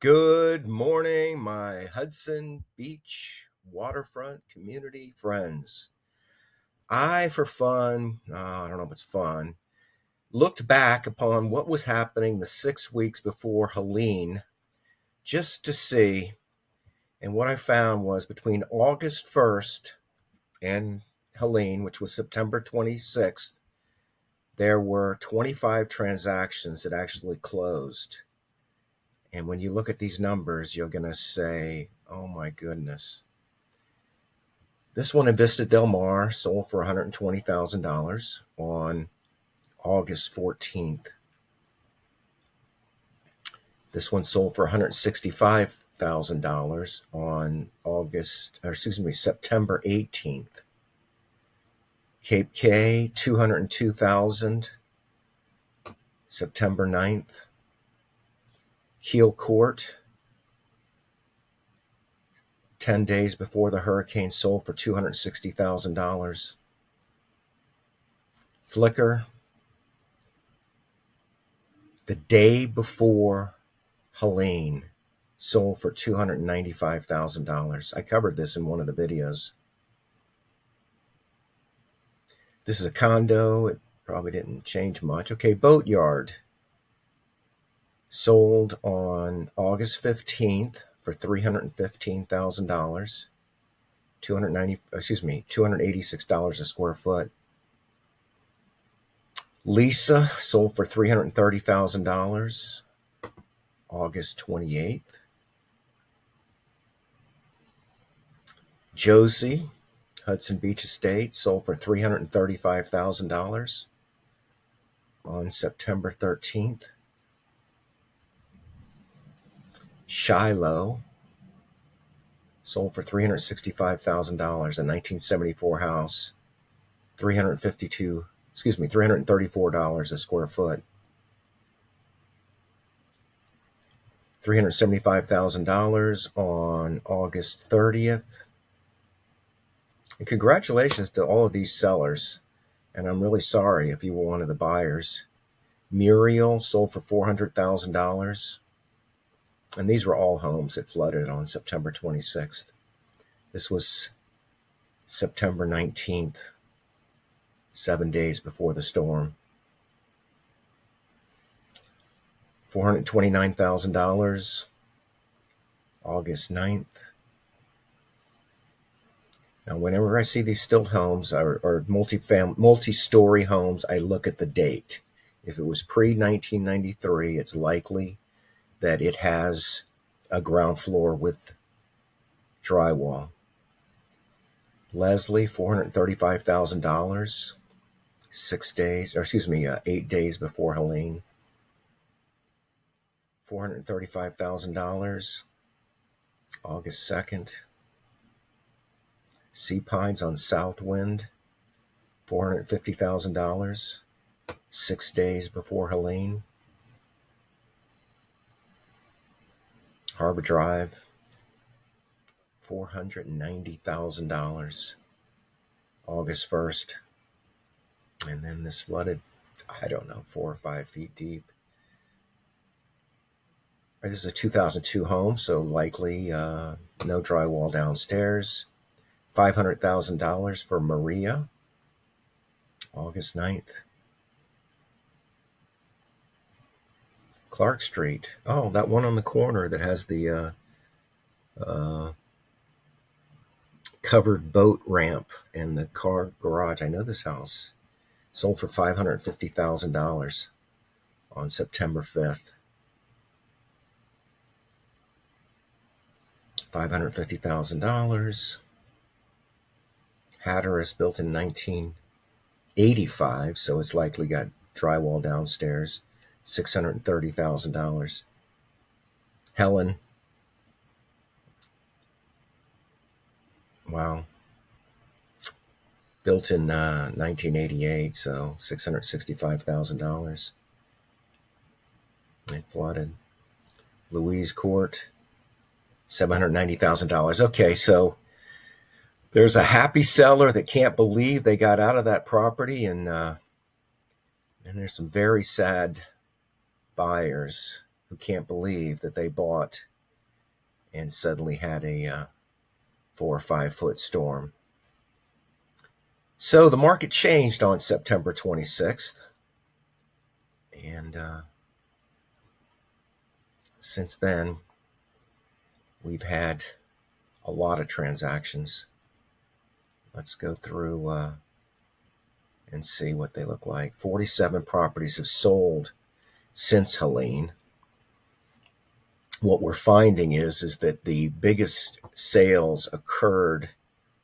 Good morning, my Hudson Beach waterfront community friends. I, for fun, I don't know if it's fun, looked back upon what was happening the 6 weeks before Helene just to see. And what I found was between August 1st and Helene, which was September 26th, there were 25 transactions that actually closed. And when you look at these numbers, you're going to say, oh my goodness. This one in Vista Del Mar sold for $120,000 on August 14th. This one sold for $165,000 on September 18th. Cape K, $202,000, September 9th. Keel Court, 10 days before the hurricane, sold for $260,000. Flickr, the day before Helene, sold for $295,000. I covered this in one of the videos. This is a condo. It probably didn't change much. Okay, Boatyard sold on August 15th for $315,000. $286 a square foot. Lisa sold for $330,000 August 28th. Josie, Hudson Beach Estate, sold for $335,000 on September 13th. Shiloh sold for $365,000, a 1974 house, $334 a square foot. $375,000 on August 30th. And congratulations to all of these sellers. And I'm really sorry if you were one of the buyers. Muriel sold for $400,000. And these were all homes that flooded on September 26th. This was September 19th, 7 days before the storm. $429,000, August 9th. Now, whenever I see these stilt homes or multi-story homes, I look at the date. If it was pre-1993, it's likely that it has a ground floor with drywall. Leslie, $435,000, 8 days before Helene. $435,000, August 2nd. Sea Pines on Southwind, $450,000, 6 days before Helene. Harbor Drive, $490,000, August 1st. And then this flooded, 4 or 5 feet deep. This is a 2002 home, so likely no drywall downstairs. $500,000 for Maria, August 9th. Clark Street. Oh, that one on the corner that has the covered boat ramp and the car garage. I know this house. Sold for $550,000 on September 5th. $550,000. Hatteras, built in 1985, so it's likely got drywall downstairs. $630,000. Helene. Wow. Built in 1988, so $665,000. It flooded. Louise Court, $790,000. Okay, so there's a happy seller that can't believe they got out of that property, and there's some very sad buyers who can't believe that they bought and suddenly had a 4 or 5 foot storm. So the market changed on September 26th, and since then we've had a lot of transactions. Let's go through and see what they look like. 47 properties have sold since Helene. What we're finding is that the biggest sales occurred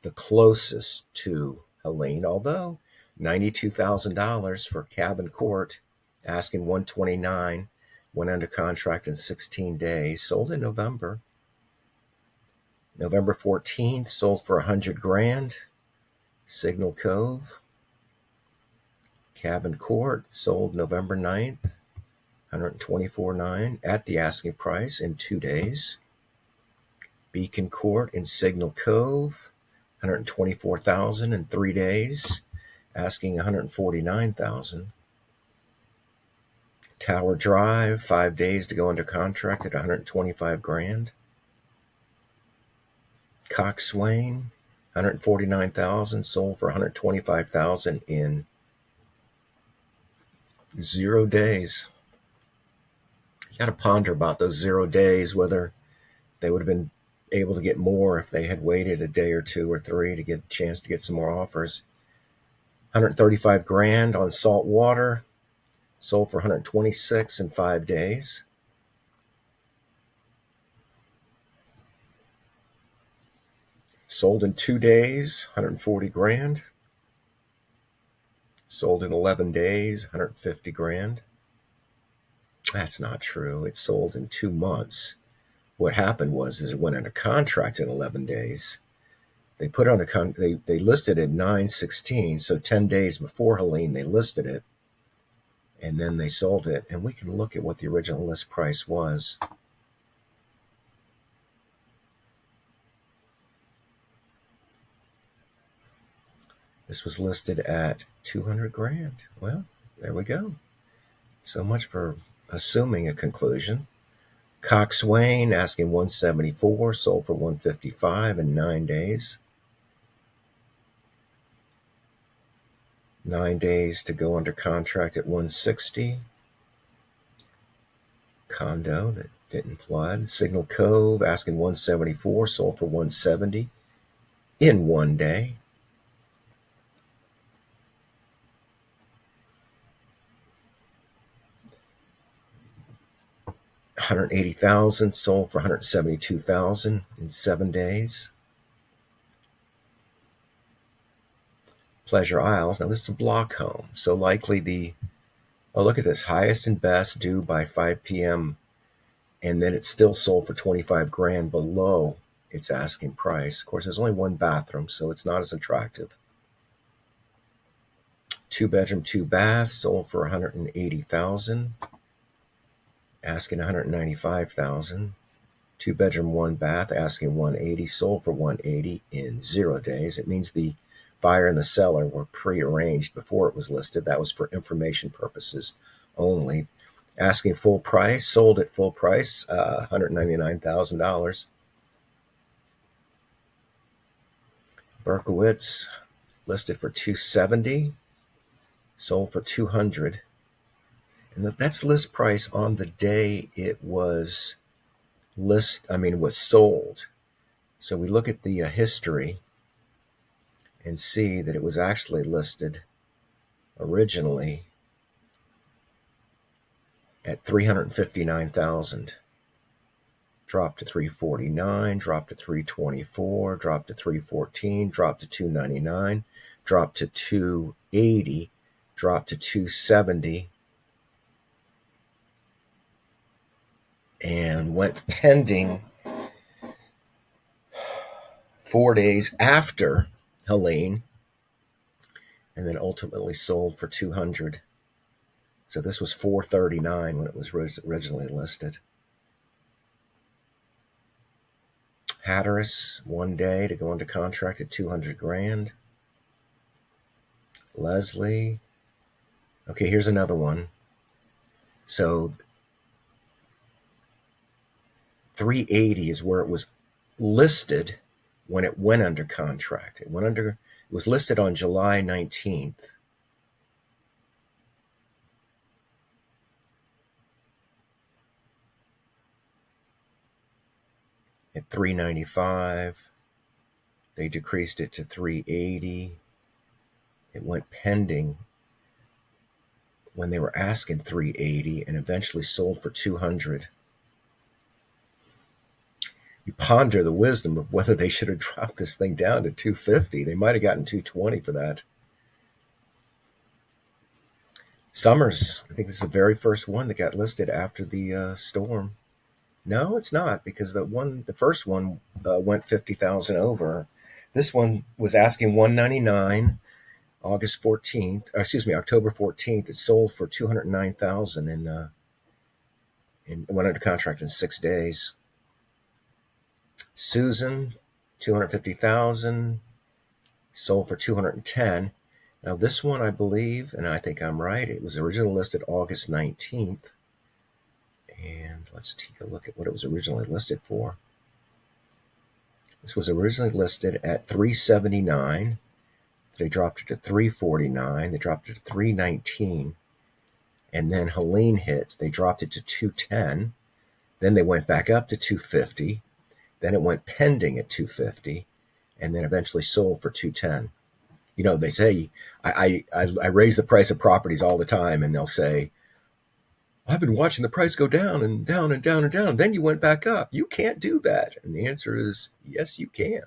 the closest to Helene, although $92,000 for Cabin Court, asking $129, went under contract in 16 days, sold in November. November 14th, sold for $100,000, Signal Cove. Cabin Court sold November 9th, $124,900 at the asking price in 2 days. Beacon Court in Signal Cove, $124,000 in 3 days, asking $149,000. Tower Drive, 5 days to go under contract at $125,000. Coxswain, $149,000, sold for $125,000 in 0 days. You got to ponder about those 0 days, whether they would have been able to get more if they had waited a day or 2 or 3 to get a chance to get some more offers. $135,000 on Saltwater, sold for $126,000 in 5 days. Sold in 2 days, $140,000. Sold in 11 days, $150,000. That's not true. It sold in 2 months. What happened was it went under contract in 11 days. They put on they listed it 9/16, so 10 days before Helene they listed it, and then they sold it. And we can look at what the original list price was. This was listed at $200,000. Well, there we go. So much for assuming a conclusion. Coxswain asking $174, sold for $155 in 9 days. 9 days to go under contract at $160. Condo that didn't flood. Signal Cove asking $174, sold for $170 in 1 day. $180,000, sold for $172,000 in 7 days. Pleasure Isles. Now this is a block home, so likely look at this, highest and best due by 5 p.m. and then it's still sold for $25,000 below its asking price. Of course, there's only 1 bathroom, so it's not as attractive. 2-bedroom, 2 baths, sold for $180,000, asking $195,000. 2-bedroom, 1 bath, asking $180,000, sold for $180,000 in 0 days. It means the buyer and the seller were pre-arranged before it was listed. That was for information purposes only. Asking full price, sold at full price, $199,000. Berkowitz listed for $270,000, sold for $200,000. And that's list price on the day it was was sold. So we look at the history and see that it was actually listed originally at $359,000. Dropped to $349,000, dropped to $324,000, dropped to $314,000, dropped to $299,000, dropped to $280,000, dropped to $270,000, and went pending 4 days after Helene, and then ultimately sold for $200,000. So this was $439,000 when it was originally listed. Hatteras, 1 day to go into contract at $200,000. Leslie. Okay, here's another one. So 380 is where it was listed when it went under contract. It was listed on July 19th. At 395. They decreased it to 380. It went pending when they were asking 380 and eventually sold for 200. You ponder the wisdom of whether they should have dropped this thing down to 250. They might have gotten 220 for that. Summers, I think this is the very first one that got listed after the storm. No, it's not, because the first one went 50,000 over. This one was asking 199 October 14th. It sold for 209,000 and went under contract in 6 days. Susan, 250,000, sold for 210. Now this one, I believe, and I think I'm right, it was originally listed August 19th. And let's take a look at what it was originally listed for. This was originally listed at 379. They dropped it to 349. They dropped it to 319. And then Helene hit. They dropped it to 210. Then they went back up to 250. Then it went pending at 250. And then eventually sold for 210. You know, they say, I raise the price of properties all the time, and they'll say, I've been watching the price go down and down and down and down. And then you went back up. You can't do that. And the answer is, yes, you can.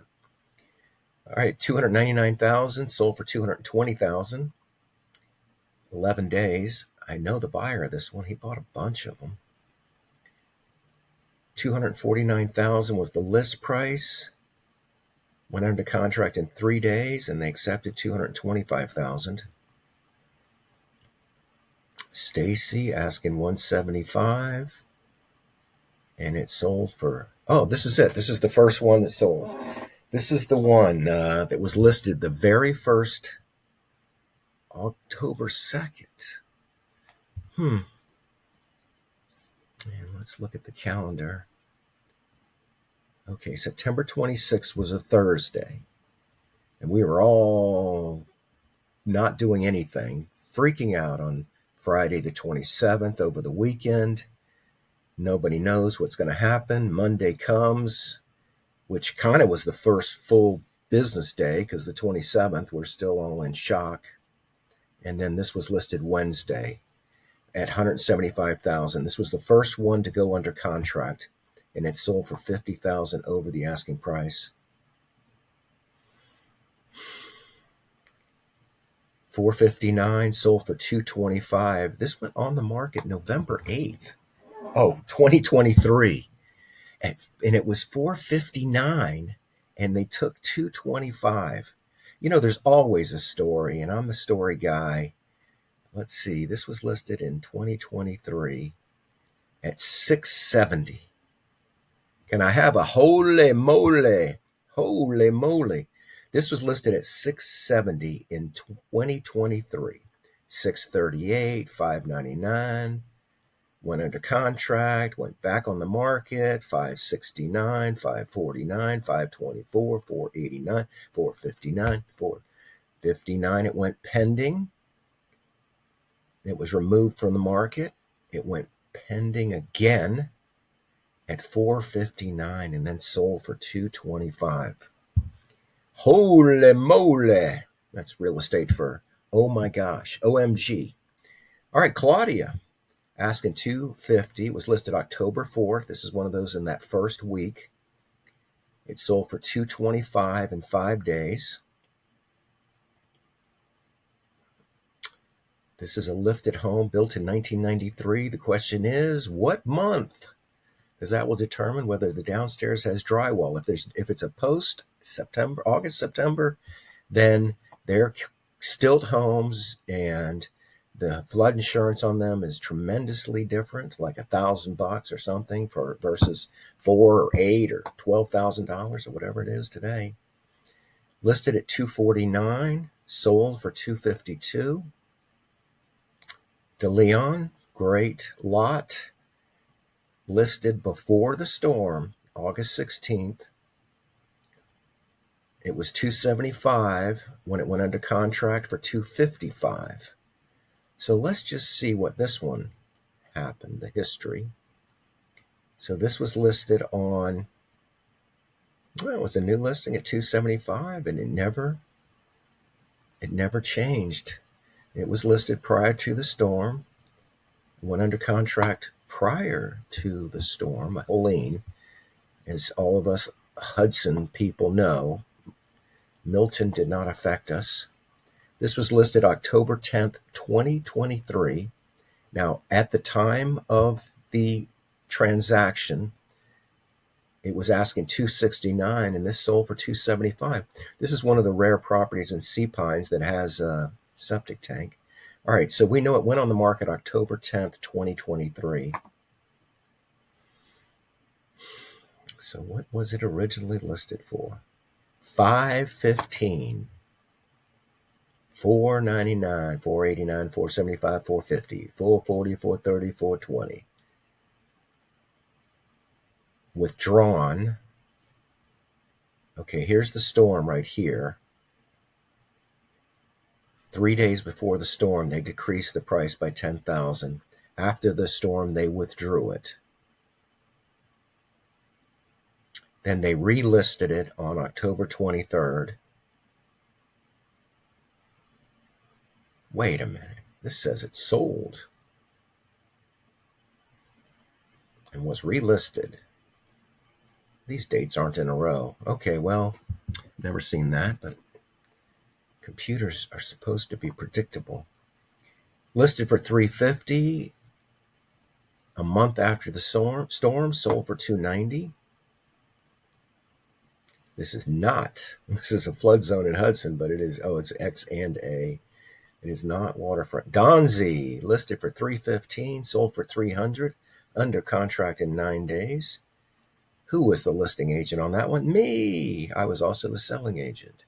All right, 299,000 sold for 220,000. 11 days. I know the buyer of this one. He bought a bunch of them. 249,000 was the list price. Went under contract in 3 days, and they accepted 225,000. Stacy asking 175, and it sold for, this is it. This is the first one that sold. This is the one that was listed the very first October 2nd. And let's look at the calendar. Okay, September 26th was a Thursday, and we were all not doing anything, freaking out on Friday the 27th over the weekend. Nobody knows what's going to happen. Monday comes, which kind of was the first full business day because the 27th, we're still all in shock. And then this was listed Wednesday at 175,000. This was the first one to go under contract, and it sold for 50,000 over the asking price. 459 sold for 225. This went on the market November 8th. 2023. And it was 459, and they took 225. You know, there's always a story, and I'm a story guy. Let's see. This was listed in 2023 at 670. Can I have a holy moly? Holy moly. This was listed at 670 in 2023. 638, 599. Went under contract, went back on the market, 569, 549, 524, 489, 459, 459. It went pending. It was removed from the market. It went pending again at 459 and then sold for 225. Holy moly. That's real estate for, oh my gosh, OMG. All right, Claudia. Asking 250. It was listed October 4th. This is one of those in that first week. It sold for 225 in 5 days. This is a lifted home built in 1993. The question is, what month? Because that will determine whether the downstairs has drywall. If it's a post September, August, September, then they're stilt homes, and the flood insurance on them is tremendously different, like $1,000 or something versus $4,000 or $8,000 or $12,000 or whatever it is today. Listed at 249, sold for 252. De Leon, great lot. listed before the storm, August 16th. It was 275 when it went under contract for 255. So let's just see what this one happened, the history. So this was listed on, well, it was a new listing at 275, and it never changed. It was listed prior to the storm, went under contract prior to the storm. Helene, as all of us Hudson people know, Milton did not affect us. This was listed October 10th, 2023. Now, at the time of the transaction, it was asking $269, and this sold for $275. This is one of the rare properties in Sea Pines that has a septic tank. All right, so we know it went on the market October 10th, 2023. So what was it originally listed for? $515, $499, $489, $475, $450, $440, $430, $420. Withdrawn. Okay, here's the storm right here. 3 days before the storm, they decreased the price by $10,000. After the storm, they withdrew it. Then they relisted it on October 23rd. Wait a minute. This says it sold and was relisted. These dates aren't in a row. Okay, well, never seen that, but computers are supposed to be predictable. Listed for $350 a month after the storm, sold for $290. This is a flood zone in Hudson, but it is, it's X and A. It is not Waterfront. Donzi, listed for $315, sold for $300, under contract in 9 days. Who was the listing agent on that one? Me. I was also the selling agent.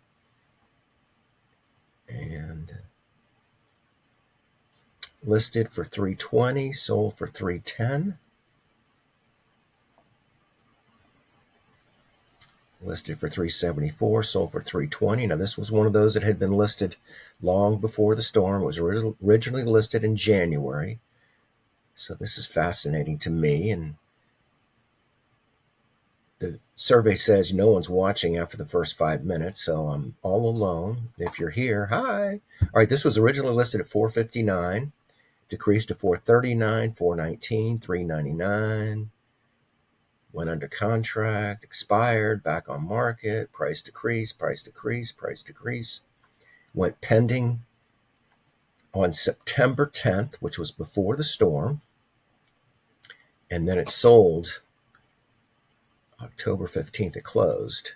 And listed for $320, sold for $310. Listed for $374, sold for $320. Now, this was one of those that had been listed long before the storm. It was originally listed in January. So this is fascinating to me. And the survey says no one's watching after the first 5 minutes, so I'm all alone. If you're here, hi. All right, this was originally listed at $459, decreased to $439, $419, $399. Went under contract, expired, back on market, price decrease, price decrease, price decrease. Went pending on September 10th, which was before the storm. And then it sold October 15th. It closed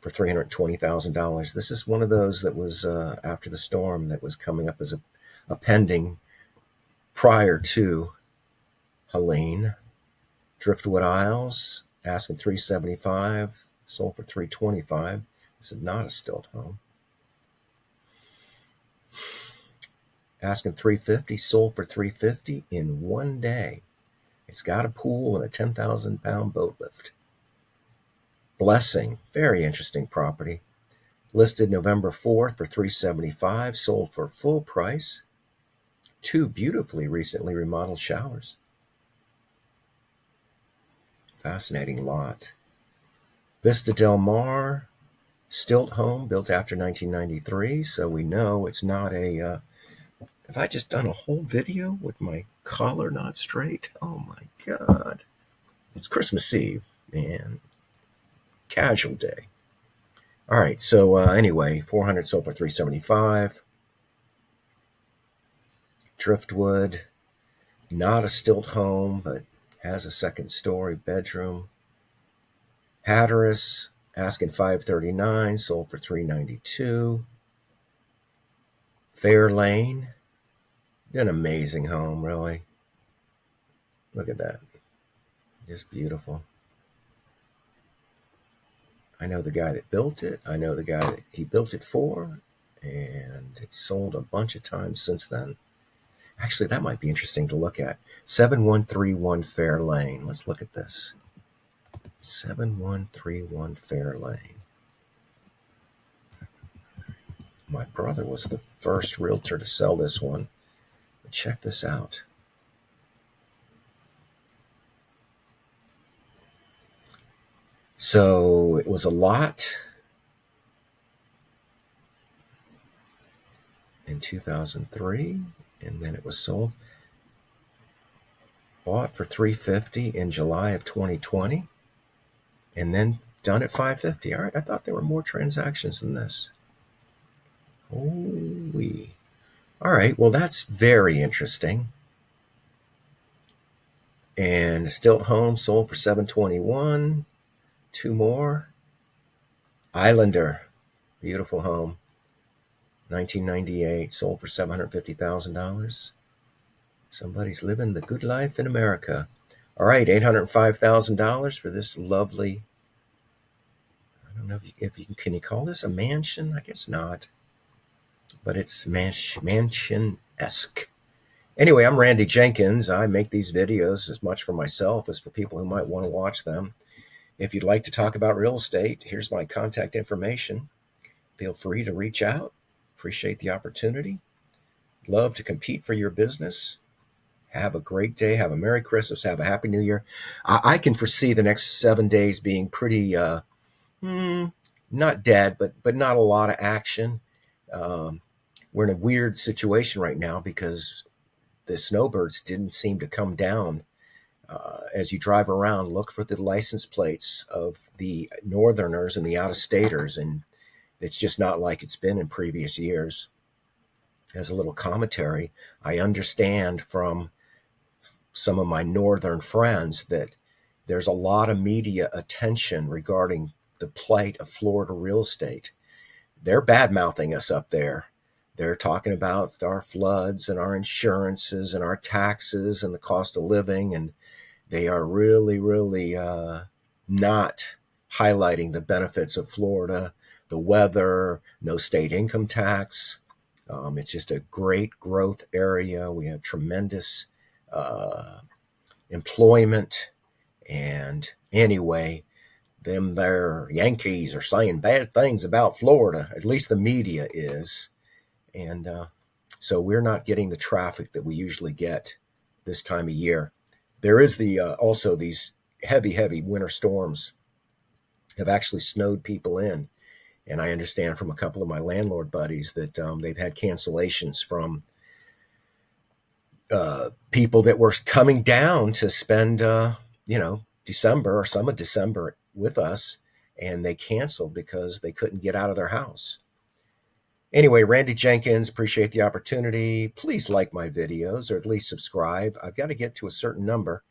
for $320,000. This is one of those that was after the storm that was coming up as a pending prior to Helene. Driftwood Isles, asking $375, sold for $325. This is not a stilt home. Asking $350, sold for $350 in 1 day. It's got a pool and a 10,000-pound boat lift. Blessing, very interesting property. Listed November 4th for $375, sold for full price. 2 beautifully recently remodeled showers. Fascinating lot. Vista Del Mar, stilt home built after 1993, so we know it's not a... have I just done a whole video with my collar not straight? Oh my God. It's Christmas Eve, man. Casual day. All right, so anyway, 400 sold for $375. Driftwood, not a stilt home, but has a second-story bedroom. Hatteras, asking $539, sold for $392. Fair Lane, an amazing home, really. Look at that. Just beautiful. I know the guy that built it. I know the guy that he built it for, and it's sold a bunch of times since then. Actually, that might be interesting to look at. 7131 Fair Lane. Let's look at this. 7131 Fair Lane. My brother was the first realtor to sell this one. Check this out. So it was a lot in 2003, and then it was sold, bought for $350 in July of 2020, and then done at $550. All right, I thought there were more transactions than this. Holy. All right, well, that's very interesting. And Stilt Home sold for $721. Two more. Islander, beautiful home. 1998, sold for $750,000. Somebody's living the good life in America. All right, $805,000 for this lovely, I don't know if you can you call this a mansion? I guess not. But it's mansion-esque. Anyway, I'm Randy Jenkins. I make these videos as much for myself as for people who might want to watch them. If you'd like to talk about real estate, here's my contact information. Feel free to reach out. Appreciate the opportunity. Love to compete for your business. Have a great day. Have a Merry Christmas. Have a Happy New Year. I can foresee the next 7 days being pretty, not dead, but not a lot of action. We're in a weird situation right now because the snowbirds didn't seem to come down. As you drive around, look for the license plates of the northerners and the out-of-staters, and it's just not like it's been in previous years. As a little commentary, I understand from some of my northern friends that there's a lot of media attention regarding the plight of Florida real estate. They're bad-mouthing us up there. They're talking about our floods and our insurances and our taxes and the cost of living, and they are really, really not highlighting the benefits of Florida, the weather, no state income tax. It's just a great growth area. We have tremendous employment. And anyway, their Yankees are saying bad things about Florida. At least the media is. And so we're not getting the traffic that we usually get this time of year. There is also these heavy winter storms have actually snowed people in. And I understand from a couple of my landlord buddies that they've had cancellations from people that were coming down to spend, December or some of December with us, and they canceled because they couldn't get out of their house. Anyway, Randy Jenkins, appreciate the opportunity. Please like my videos or at least subscribe. I've got to get to a certain number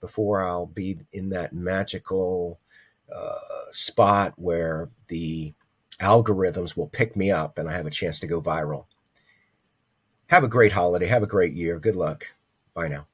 before I'll be in that magical spot where the algorithms will pick me up and I have a chance to go viral. Have a great holiday. Have a great year. Good luck. Bye now.